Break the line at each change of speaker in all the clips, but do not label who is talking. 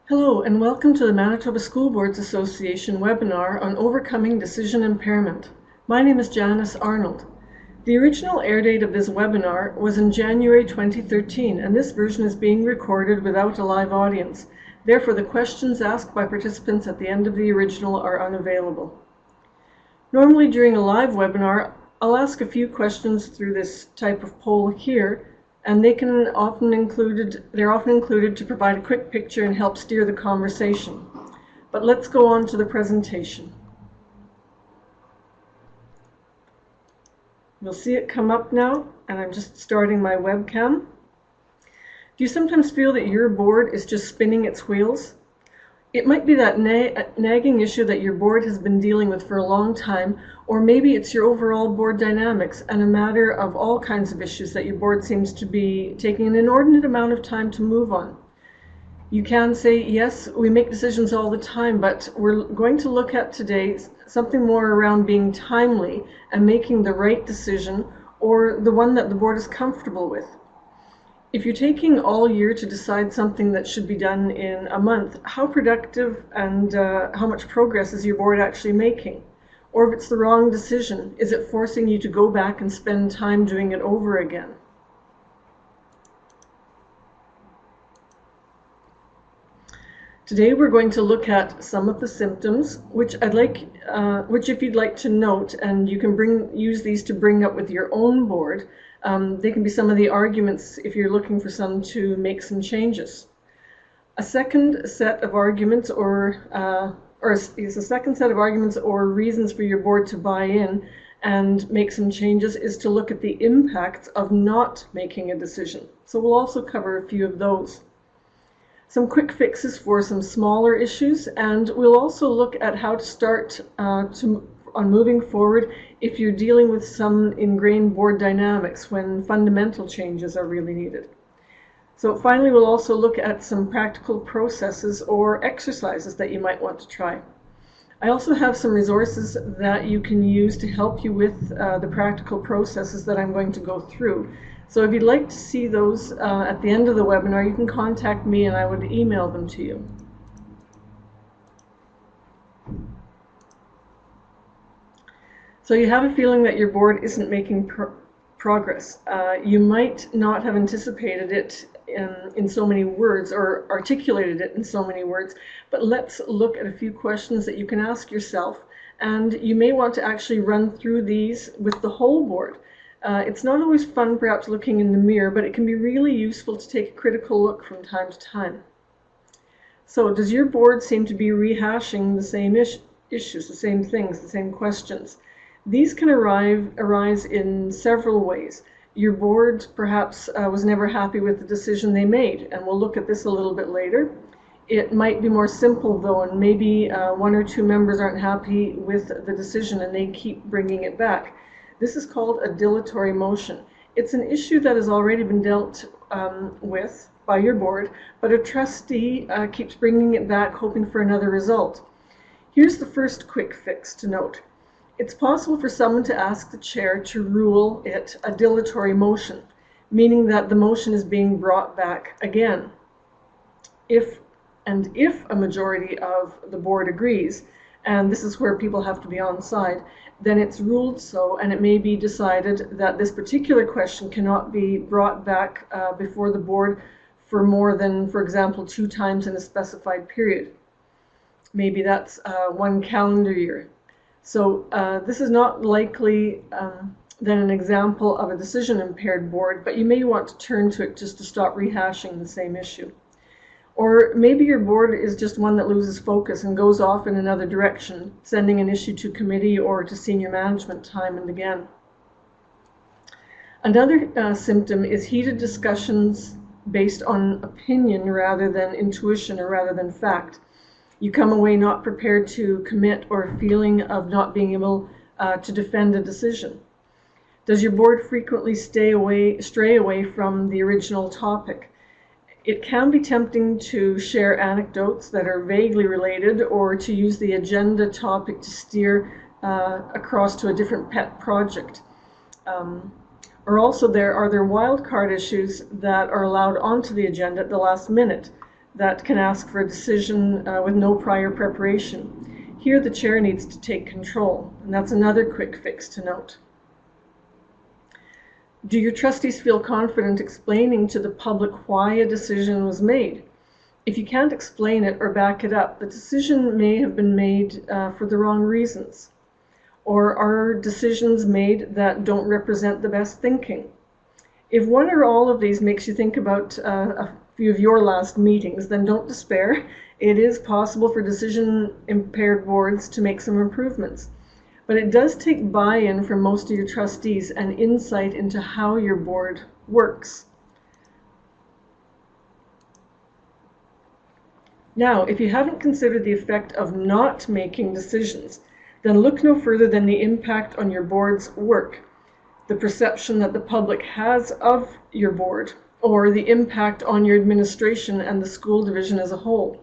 Hello and welcome to the Manitoba School Boards Association webinar on overcoming decision impairment. My name is Janice Arnold. The original air date of this webinar was in January 2013, and this version is being recorded without a live audience. Therefore, the questions asked by participants at the end of the original are unavailable. Normally during a live webinar, I'll ask a few questions through this type of poll here, and they're often included to provide a quick picture and help steer the conversation. But let's go on to the presentation. You'll see it come up now, and I'm just starting my webcam. Do you sometimes feel that your board is just spinning its wheels? It might be that nagging issue that your board has been dealing with for a long time, or maybe it's your overall board dynamics and a matter of all kinds of issues that your board seems to be taking an inordinate amount of time to move on. You can say, yes, we make decisions all the time, but we're going to look at today something more around being timely and making the right decision, or the one that the board is comfortable with. If you're taking all year to decide something that should be done in a month, how productive and how much progress is your board actually making? Or if it's the wrong decision, is it forcing you to go back and spend time doing it over again? Today we're going to look at some of the symptoms, which if you'd like to note, and you can use these to bring up with your own board. They can be some of the arguments if you're looking for some to make some changes. A second set of arguments or reasons for your board to buy in and make some changes is to look at the impacts of not making a decision. So we'll also cover a few of those. Some quick fixes for some smaller issues, and we'll also look at how to start on moving forward if you're dealing with some ingrained board dynamics when fundamental changes are really needed. So finally, we'll also look at some practical processes or exercises that you might want to try. I also have some resources that you can use to help you with the practical processes that I'm going to go through. So if you'd like to see those at the end of the webinar, you can contact me and I would email them to you. So you have a feeling that your board isn't making progress. You might not have anticipated it in so many words or articulated it in so many words, but let's look at a few questions that you can ask yourself, and you may want to actually run through these with the whole board. It's not always fun perhaps looking in the mirror, but it can be really useful to take a critical look from time to time. So does your board seem to be rehashing the same issues, the same things, the same questions? These can arise in several ways. Your board perhaps was never happy with the decision they made, and we'll look at this a little bit later. It might be more simple though, and maybe one or two members aren't happy with the decision and they keep bringing it back. This is called a dilatory motion. It's an issue that has already been dealt with by your board, but a trustee keeps bringing it back hoping for another result. Here's the first quick fix to note. It's possible for someone to ask the chair to rule it a dilatory motion, meaning that the motion is being brought back again. If a majority of the board agrees, and this is where people have to be on side, then it's ruled so, and it may be decided that this particular question cannot be brought back before the board for more than, for example, 2 times in a specified period. Maybe that's 1 calendar year. So this is not likely then an example of a decision-impaired board, but you may want to turn to it just to stop rehashing the same issue. Or maybe your board is just one that loses focus and goes off in another direction, sending an issue to committee or to senior management time and again. Another symptom is heated discussions based on opinion rather than intuition or rather than fact. You come away not prepared to commit or a feeling of not being able to defend a decision. Does your board frequently stray away from the original topic? It can be tempting to share anecdotes that are vaguely related or to use the agenda topic to steer across to a different pet project. Or also are there wild card issues that are allowed onto the agenda at the last minute. that can ask for a decision with no prior preparation. Here the chair needs to take control, and that's another quick fix to note. Do your trustees feel confident explaining to the public why a decision was made? If you can't explain it or back it up, the decision may have been made for the wrong reasons. Or are decisions made that don't represent the best thinking? If one or all of these makes you think about a few of your last meetings, then don't despair. It is possible for decision-impaired boards to make some improvements. But it does take buy-in from most of your trustees and insight into how your board works. Now, if you haven't considered the effect of not making decisions, then look no further than the impact on your board's work, the perception that the public has of your board, or the impact on your administration and the school division as a whole.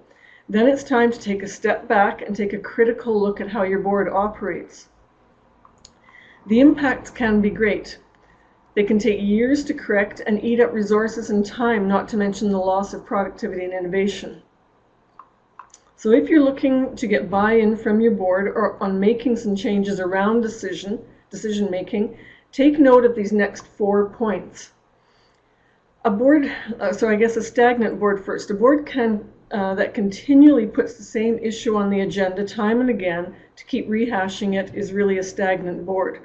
Then it's time to take a step back and take a critical look at how your board operates. The impacts can be great. They can take years to correct and eat up resources and time, not to mention the loss of productivity and innovation. So if you're looking to get buy-in from your board or on making some changes around decision making, take note of these next 4 points. A stagnant board first. A board that continually puts the same issue on the agenda time and again to keep rehashing it is really a stagnant board.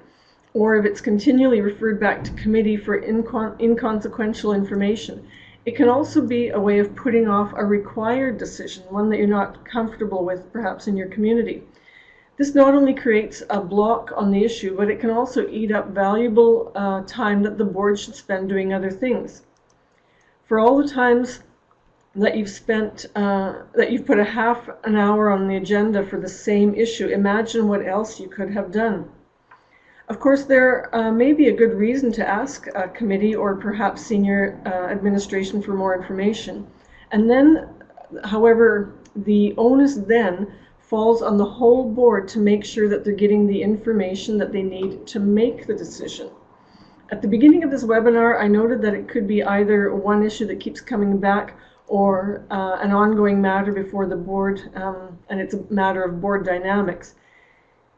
Or if it's continually referred back to committee for inconsequential information. It can also be a way of putting off a required decision, one that you're not comfortable with perhaps in your community. This not only creates a block on the issue, but it can also eat up valuable time that the board should spend doing other things. For all the times that you've spent, that you've put a half an hour on the agenda for the same issue, imagine what else you could have done. Of course, there may be a good reason to ask a committee or perhaps senior administration for more information. And then, however, the onus then falls on the whole board to make sure that they're getting the information that they need to make the decision. At the beginning of this webinar, I noted that it could be either one issue that keeps coming back or an ongoing matter before the board, and it's a matter of board dynamics.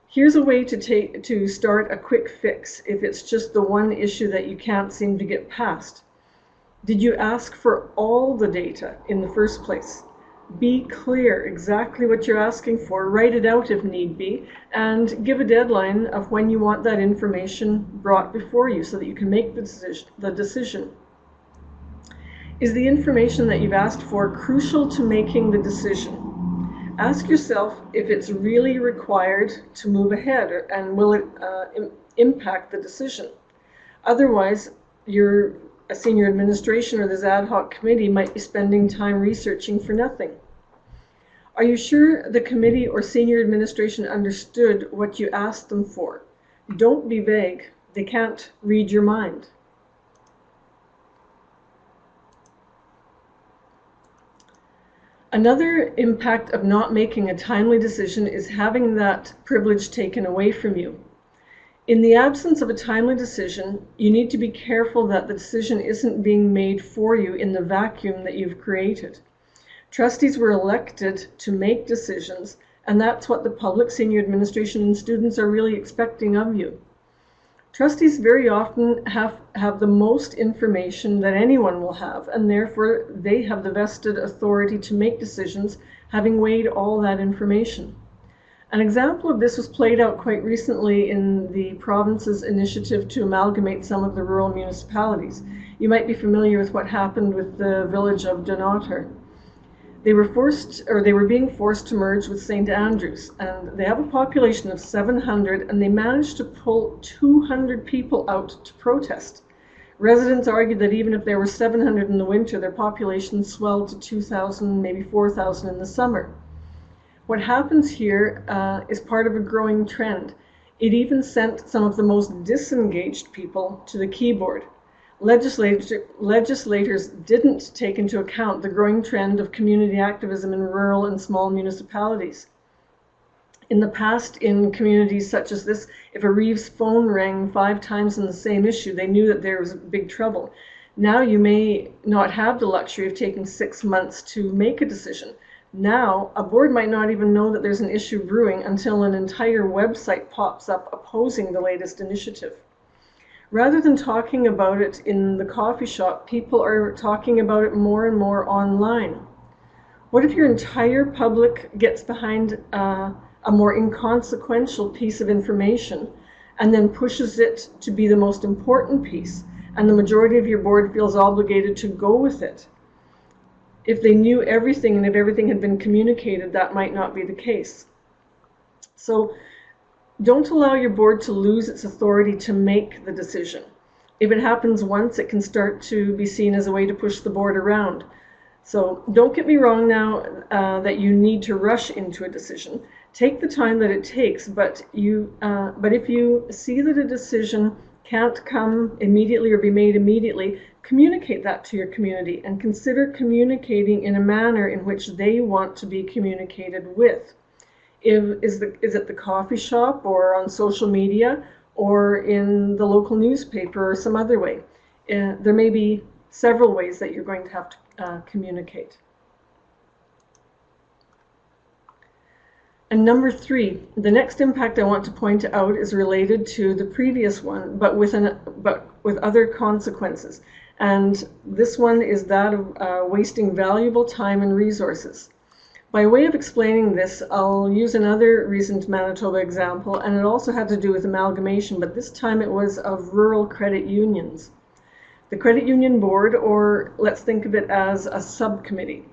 Here's a way to start a quick fix if it's just the one issue that you can't seem to get past. Did you ask for all the data in the first place? Be clear exactly what you're asking for, write it out if need be, and give a deadline of when you want that information brought before you so that you can make the decision. Is the information that you've asked for crucial to making the decision? Ask yourself if it's really required to move ahead, and will it impact the decision. Otherwise, a senior administration or this ad hoc committee might be spending time researching for nothing. Are you sure the committee or senior administration understood what you asked them for? Don't be vague. They can't read your mind. Another impact of not making a timely decision is having that privilege taken away from you. In the absence of a timely decision, you need to be careful that the decision isn't being made for you in the vacuum that you've created. Trustees were elected to make decisions, and that's what the public, senior administration, and students are really expecting of you. Trustees very often have the most information that anyone will have, and therefore they have the vested authority to make decisions, having weighed all that information. An example of this was played out quite recently in the province's initiative to amalgamate some of the rural municipalities. You might be familiar with what happened with the village of Dunnottar. They were being forced to merge with St. Andrews, and they have a population of 700, and they managed to pull 200 people out to protest. Residents argued that even if there were 700 in the winter, their population swelled to 2,000, maybe 4,000 in the summer. What happens here is part of a growing trend. It even sent some of the most disengaged people to the keyboard. Legislators didn't take into account the growing trend of community activism in rural and small municipalities. In the past, in communities such as this, if a Reeves phone rang 5 times on the same issue, they knew that there was big trouble. Now you may not have the luxury of taking 6 months to make a decision. Now, a board might not even know that there's an issue brewing until an entire website pops up opposing the latest initiative. Rather than talking about it in the coffee shop, people are talking about it more and more online. What if your entire public gets behind a more inconsequential piece of information and then pushes it to be the most important piece, and the majority of your board feels obligated to go with it? If they knew everything and if everything had been communicated, that might not be the case. So don't allow your board to lose its authority to make the decision. If it happens once, it can start to be seen as a way to push the board around. So don't get me wrong now that you need to rush into a decision. Take the time that it takes, but if you see that a decision can't come immediately or be made immediately, communicate that to your community and consider communicating in a manner in which they want to be communicated with. Is it the coffee shop or on social media or in the local newspaper or some other way? There may be several ways that you're going to have to communicate. And number 3, the next impact I want to point out is related to the previous one, but with other consequences. And this one is that of wasting valuable time and resources. By way of explaining this, I'll use another recent Manitoba example, and it also had to do with amalgamation, but this time it was of rural credit unions. The credit union board, or let's think of it as a subcommittee,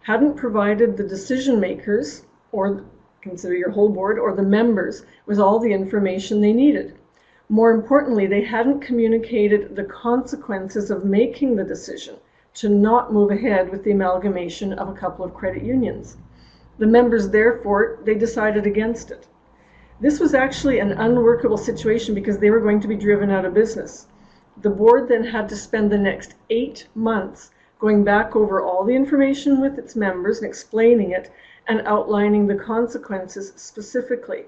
hadn't provided the decision makers, or consider your whole board, or the members with all the information they needed. More importantly, they hadn't communicated the consequences of making the decision to not move ahead with the amalgamation of a couple of credit unions. The members, therefore, they decided against it. This was actually an unworkable situation because they were going to be driven out of business. The board then had to spend the next 8 months going back over all the information with its members and explaining it and outlining the consequences specifically.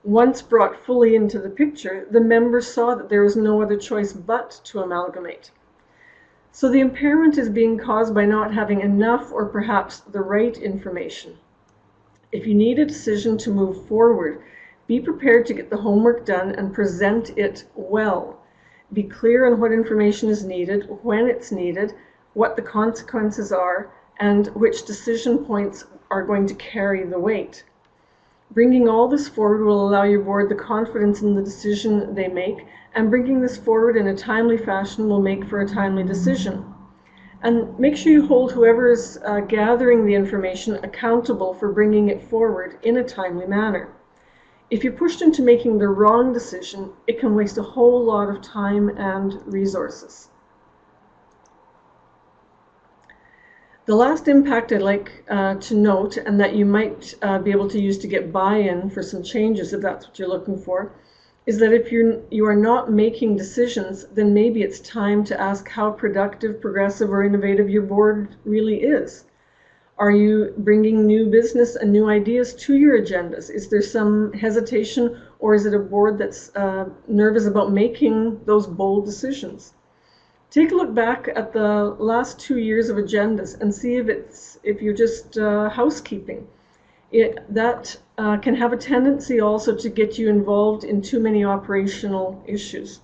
Once brought fully into the picture, the members saw that there was no other choice but to amalgamate. So the impairment is being caused by not having enough or perhaps the right information. If you need a decision to move forward, be prepared to get the homework done and present it well. Be clear on what information is needed, when it's needed, what the consequences are, and which decision points are going to carry the weight. Bringing all this forward will allow your board the confidence in the decision they make, and bringing this forward in a timely fashion will make for a timely decision. And make sure you hold whoever is gathering the information accountable for bringing it forward in a timely manner. If you're pushed into making the wrong decision, it can waste a whole lot of time and resources. The last impact I'd like to note, and that you might be able to use to get buy-in for some changes if that's what you're looking for, is that if you are not making decisions, then maybe it's time to ask how productive, progressive, or innovative your board really is. Are you bringing new business and new ideas to your agendas? Is there some hesitation, or is it a board that's nervous about making those bold decisions? Take a look back at the last 2 years of agendas and see if you're just housekeeping. That can have a tendency also to get you involved in too many operational issues.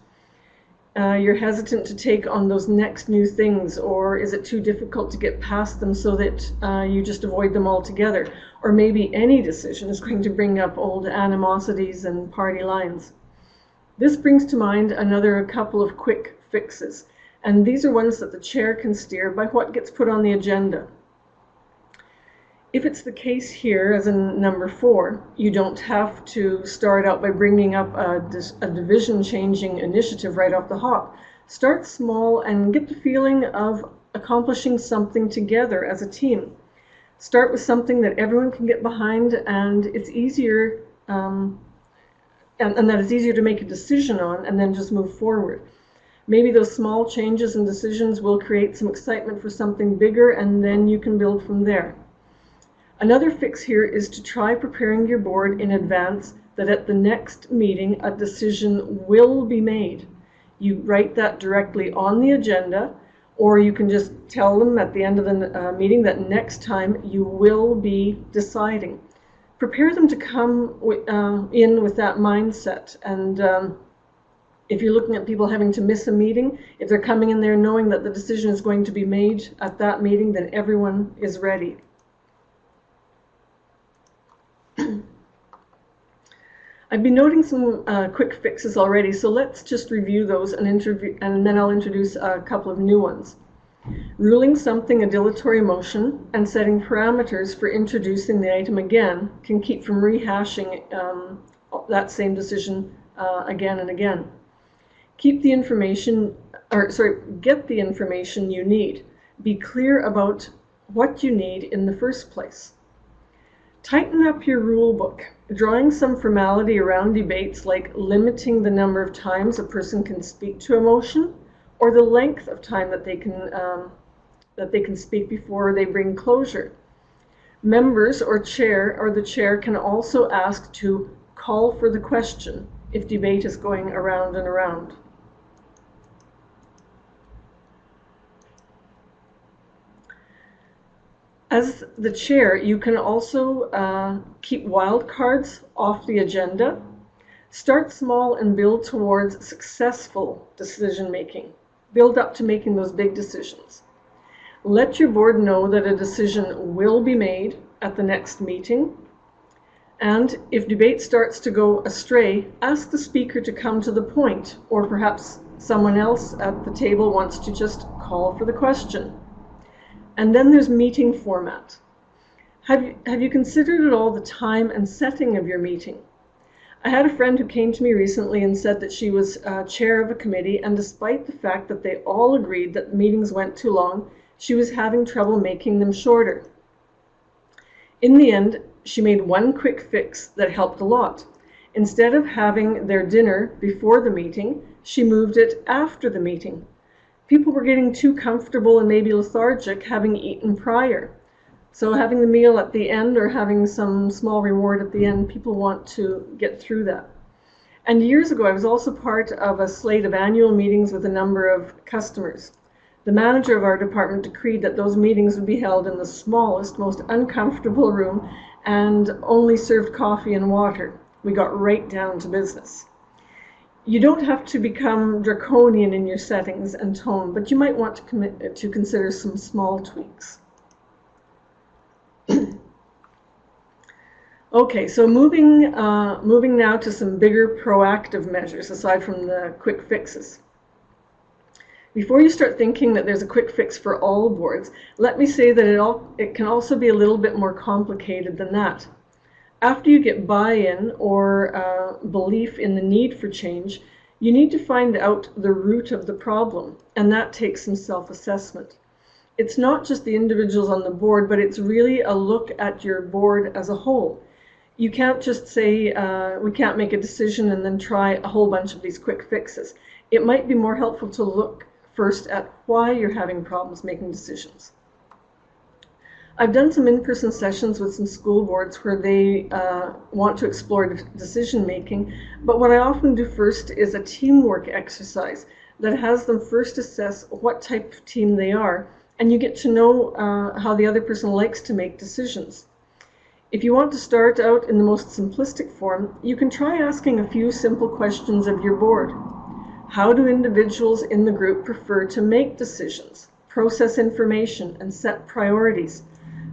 You're hesitant to take on those next new things, or is it too difficult to get past them so that you just avoid them altogether? Or maybe any decision is going to bring up old animosities and party lines. This brings to mind a couple of quick fixes. And these are ones that the chair can steer by what gets put on the agenda. If it's the case here, as in number 4, you don't have to start out by bringing up a division-changing initiative right off the hop. Start small and get the feeling of accomplishing something together as a team. Start with something that everyone can get behind, and it's easier, and that it's easier to make a decision on, and then just move forward. Maybe those small changes and decisions will create some excitement for something bigger, and then you can build from there. Another fix here is to try preparing your board in advance that at the next meeting a decision will be made. You write that directly on the agenda, Or you can just tell them at the end of the meeting that next time you will be deciding. Prepare them to come in with that mindset. And if you're looking at people having to miss a meeting, if they're coming in there knowing that the decision is going to be made at that meeting, then everyone is ready. I've been noting some quick fixes already, so let's just review those and then I'll introduce a couple of new ones. Ruling something a dilatory motion and setting parameters for introducing the item again can keep from rehashing that same decision again and again. Get the information you need. Be clear about what you need in the first place. Tighten up your rule book, drawing some formality around debates like limiting the number of times a person can speak to a motion or the length of time that they can speak before they bring closure. Members or the chair can also ask to call for the question if debate is going around and around. As the chair, you can also keep wild cards off the agenda. Start small and build towards successful decision making. Build up to making those big decisions. Let your board know that a decision will be made at the next meeting. And if debate starts to go astray, ask the speaker to come to the point, or perhaps someone else at the table wants to just call for the question. And then there's meeting format. Have you considered at all the time and setting of your meeting? I had a friend who came to me recently and said that she was chair of a committee, and despite the fact that they all agreed that the meetings went too long, she was having trouble making them shorter. In the end, she made one quick fix that helped a lot. Instead of having their dinner before the meeting, she moved it after the meeting. People were getting too comfortable and maybe lethargic having eaten prior. So having the meal at the end or having some small reward at the end, people want to get through that. And years ago, I was also part of a slate of annual meetings with a number of customers. The manager of our department decreed that those meetings would be held in the smallest, most uncomfortable room and only served coffee and water. We got right down to business. You don't have to become draconian in your settings and tone, but you might want to consider some small tweaks. Okay, so moving now to some bigger proactive measures aside from the quick fixes. Before you start thinking that there's a quick fix for all boards, let me say that it can also be a little bit more complicated than that. After you get buy-in or belief in the need for change, you need to find out the root of the problem, and that takes some self-assessment. It's not just the individuals on the board, but it's really a look at your board as a whole. You can't just say, we can't make a decision and then try a whole bunch of these quick fixes. It might be more helpful to look first at why you're having problems making decisions. I've done some in-person sessions with some school boards where they want to explore decision making, but what I often do first is a teamwork exercise that has them first assess what type of team they are, and you get to know how the other person likes to make decisions. If you want to start out in the most simplistic form, you can try asking a few simple questions of your board. How do individuals in the group prefer to make decisions, process information, and set priorities?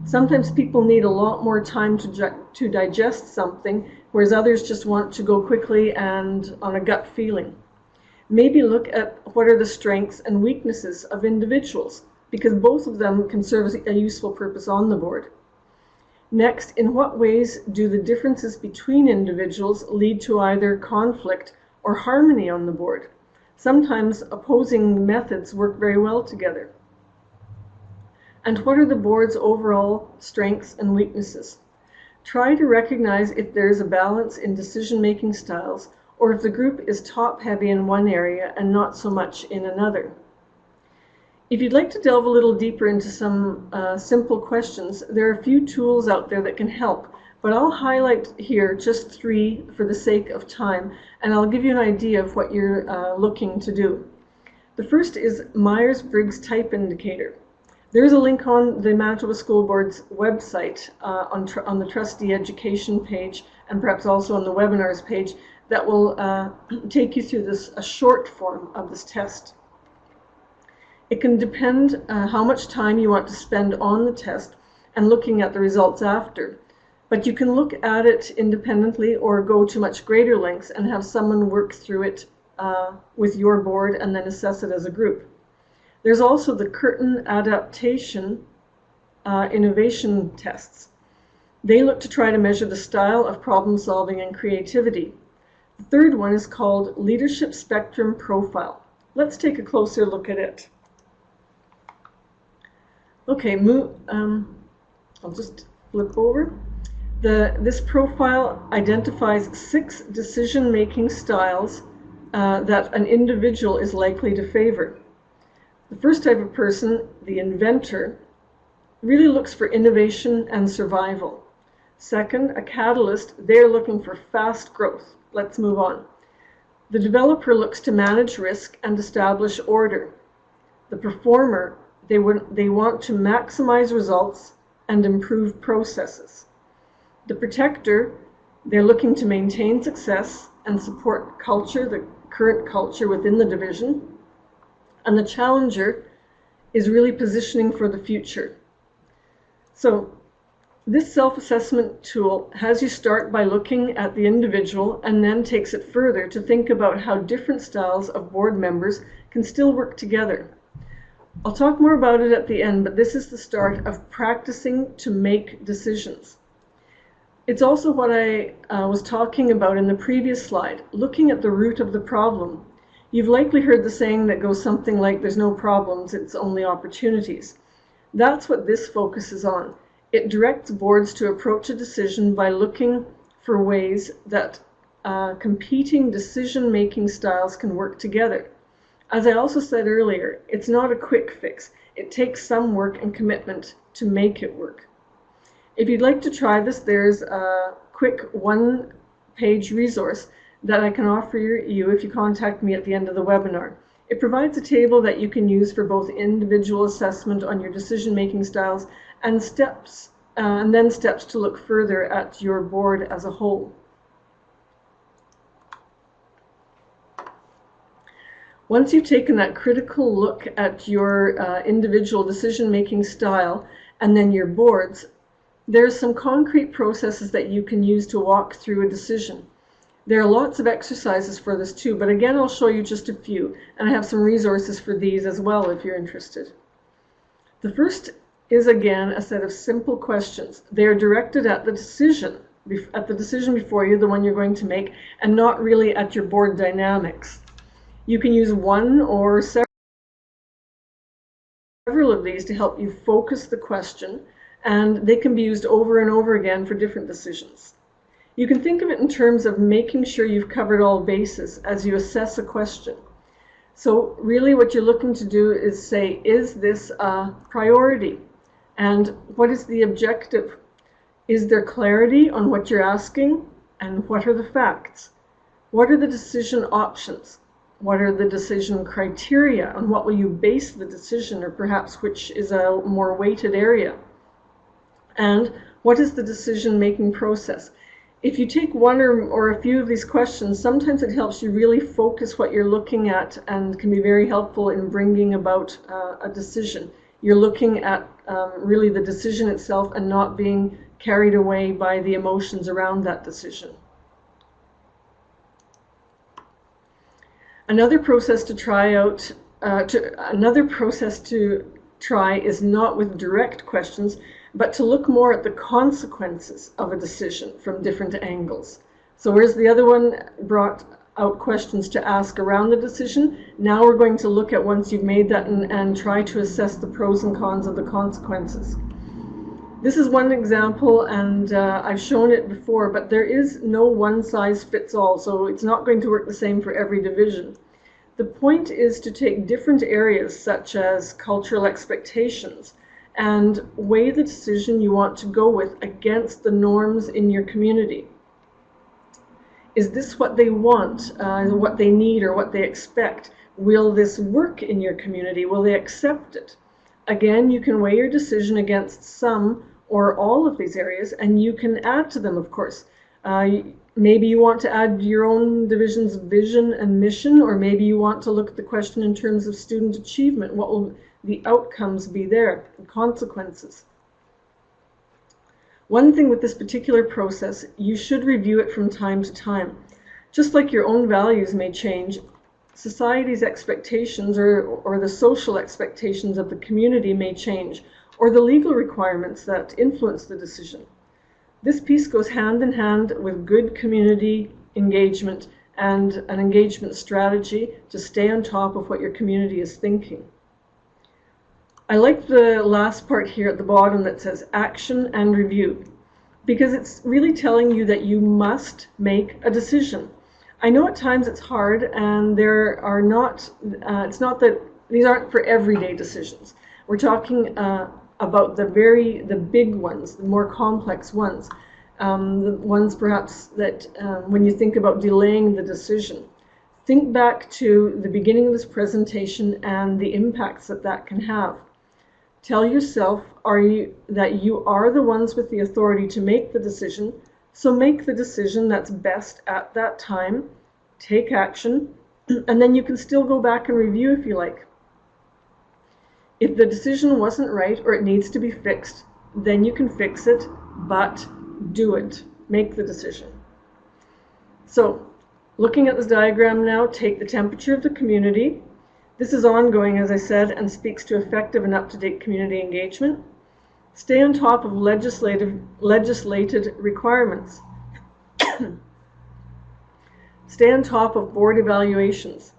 Sometimes people need a lot more time to digest something, whereas others just want to go quickly and on a gut feeling. Maybe look at what are the strengths and weaknesses of individuals, because both of them can serve as a useful purpose on the board. Next, in what ways do the differences between individuals lead to either conflict or harmony on the board? Sometimes opposing methods work very well together. And what are the board's overall strengths and weaknesses? Try to recognize if there's a balance in decision-making styles, or if the group is top-heavy in one area and not so much in another. If you'd like to delve a little deeper into some simple questions, there are a few tools out there that can help, but I'll highlight here just 3 for the sake of time, and I'll give you an idea of what you're looking to do. The first is Myers-Briggs Type Indicator. There is a link on the Manitoba School Board's website on the trustee education page, and perhaps also on the webinars page, that will take you through a short form of this test. It can depend how much time you want to spend on the test and looking at the results after. But you can look at it independently or go to much greater lengths and have someone work through it with your board and then assess it as a group. There's also the Curtin Adaptation Innovation Tests. They look to try to measure the style of problem solving and creativity. The third one is called Leadership Spectrum Profile. Let's take a closer look at it. Okay, I'll just flip over. This profile identifies 6 decision-making styles that an individual is likely to favor. The first type of person, the inventor, really looks for innovation and survival. Second, a catalyst, they're looking for fast growth. Let's move on. The developer looks to manage risk and establish order. The performer, they want to maximize results and improve processes. The protector, they're looking to maintain success and support culture, the current culture within the division. And the challenger is really positioning for the future. So this self-assessment tool has you start by looking at the individual and then takes it further to think about how different styles of board members can still work together. I'll talk more about it at the end, but this is the start of practicing to make decisions. It's also what I was talking about in the previous slide, looking at the root of the problem. You've likely heard the saying that goes something like, there's no problems, it's only opportunities. That's what this focuses on. It directs boards to approach a decision by looking for ways that competing decision-making styles can work together. As I also said earlier, it's not a quick fix. It takes some work and commitment to make it work. If you'd like to try this, there's a quick one-page resource that I can offer you if you contact me at the end of the webinar. It provides a table that you can use for both individual assessment on your decision-making styles and then steps to look further at your board as a whole. Once you've taken that critical look at your individual decision-making style and then your boards, there's some concrete processes that you can use to walk through a decision. There are lots of exercises for this too, but again, I'll show you just a few, and I have some resources for these as well if you're interested. The first is again a set of simple questions. They are directed at the decision before you, the one you're going to make, and not really at your board dynamics. You can use one or several of these to help you focus the question, and they can be used over and over again for different decisions. You can think of it in terms of making sure you've covered all bases as you assess a question. So really what you're looking to do is say, is this a priority? And what is the objective? Is there clarity on what you're asking? And what are the facts? What are the decision options? What are the decision criteria? On what will you base the decision, or perhaps which is a more weighted area? And what is the decision-making process? If you take one or a few of these questions, sometimes it helps you really focus what you're looking at and can be very helpful in bringing about a decision. You're looking at really the decision itself and not being carried away by the emotions around that decision. Another process to try is not with direct questions, but to look more at the consequences of a decision from different angles. So whereas the other one brought out questions to ask around the decision, now we're going to look at, once you've made that, and try to assess the pros and cons of the consequences. This is one example, and I've shown it before, but there is no one-size-fits-all, so it's not going to work the same for every division. The point is to take different areas, such as cultural expectations, and weigh the decision you want to go with against the norms in your community. Is this what they want, what they need, or what they expect? Will this work in your community? Will they accept it? Again, you can weigh your decision against some or all of these areas, and you can add to them, of course. Maybe you want to add your own division's vision and mission, or maybe you want to look at the question in terms of student achievement. What will the outcomes be there, the consequences? One thing with this particular process, you should review it from time to time. Just like your own values may change, society's expectations or the social expectations of the community may change, or the legal requirements that influence the decision. This piece goes hand in hand with good community engagement and an engagement strategy to stay on top of what your community is thinking. I like the last part here at the bottom that says action and review, because it's really telling you that you must make a decision. I know at times it's hard, and there are not, it's not that these aren't for everyday decisions. We're talking about the big ones, the more complex ones, the ones perhaps that when you think about delaying the decision, think back to the beginning of this presentation and the impacts that that can have. Tell yourself that you are the ones with the authority to make the decision, so make the decision that's best at that time, take action, and then you can still go back and review if you like. If the decision wasn't right or it needs to be fixed, then you can fix it, but do it. Make the decision. So, looking at this diagram now, take the temperature of the community. This is ongoing, as I said, and speaks to effective and up-to-date community engagement. Stay on top of legislated requirements. Stay on top of board evaluations.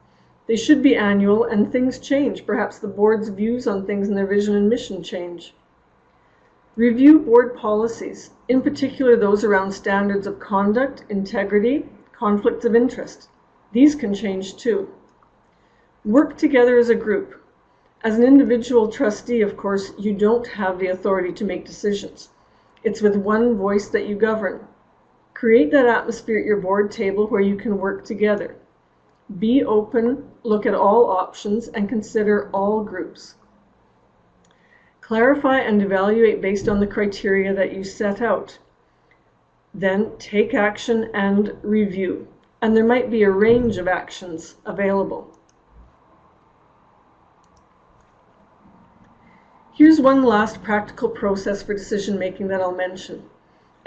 They should be annual, and things change. Perhaps the board's views on things and their vision and mission change. Review board policies, in particular those around standards of conduct, integrity, conflicts of interest. These can change too. Work together as a group. As an individual trustee, of course, you don't have the authority to make decisions. It's with one voice that you govern. Create that atmosphere at your board table where you can work together. Be open, look at all options, and consider all groups. Clarify and evaluate based on the criteria that you set out. Then take action and review. And there might be a range of actions available. Here's one last practical process for decision making that I'll mention.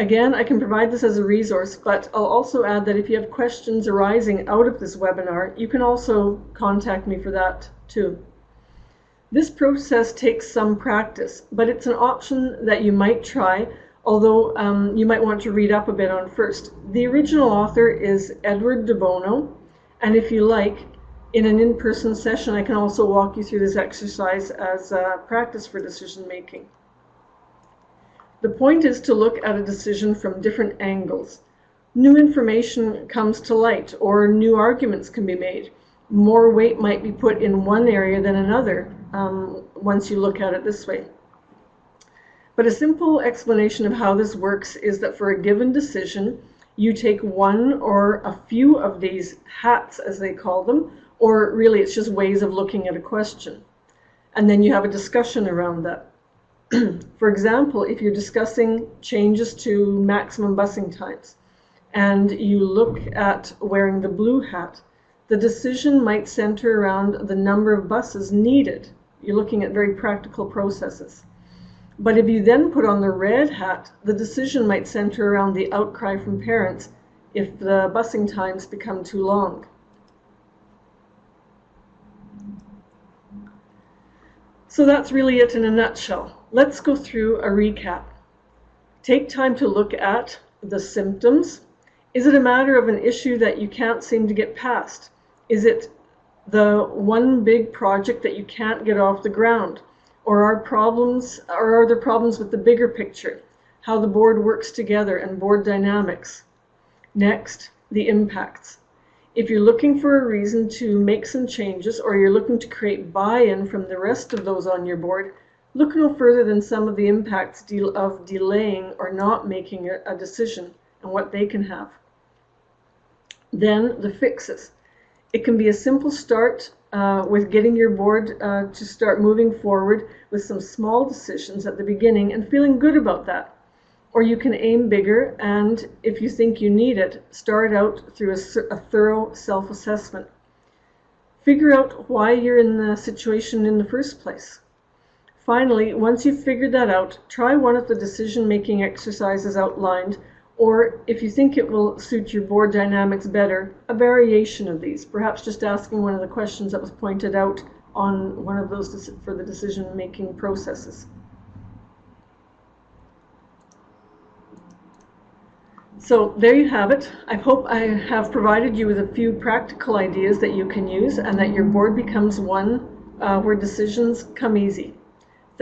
Again, I can provide this as a resource, but I'll also add that if you have questions arising out of this webinar, you can also contact me for that too. This process takes some practice, but it's an option that you might try, although you might want to read up a bit on first. The original author is Edward de Bono, and if you like, in an in-person session, I can also walk you through this exercise as practice for decision making. The point is to look at a decision from different angles. New information comes to light, or new arguments can be made. More weight might be put in one area than another once you look at it this way. But a simple explanation of how this works is that for a given decision, you take one or a few of these hats, as they call them, or really it's just ways of looking at a question. And then you have a discussion around that. For example, if you're discussing changes to maximum busing times, and you look at wearing the blue hat, the decision might center around the number of buses needed. You're looking at very practical processes. But if you then put on the red hat, the decision might center around the outcry from parents if the busing times become too long. So that's really it in a nutshell. Let's go through a recap. Take time to look at the symptoms. Is it a matter of an issue that you can't seem to get past? Is it the one big project that you can't get off the ground? Or are there problems with the bigger picture, how the board works together and board dynamics? Next, the impacts. If you're looking for a reason to make some changes, or you're looking to create buy-in from the rest of those on your board, look no further than some of the impacts of delaying or not making a decision and what they can have. Then the fixes. It can be a simple start with getting your board to start moving forward with some small decisions at the beginning and feeling good about that. Or you can aim bigger, and if you think you need it, start out through a thorough self-assessment. Figure out why you're in the situation in the first place. Finally, once you've figured that out, try one of the decision-making exercises outlined, or if you think it will suit your board dynamics better, a variation of these, perhaps just asking one of the questions that was pointed out on one of those for the decision-making processes. So there you have it. I hope I have provided you with a few practical ideas that you can use and that your board becomes one where decisions come easy.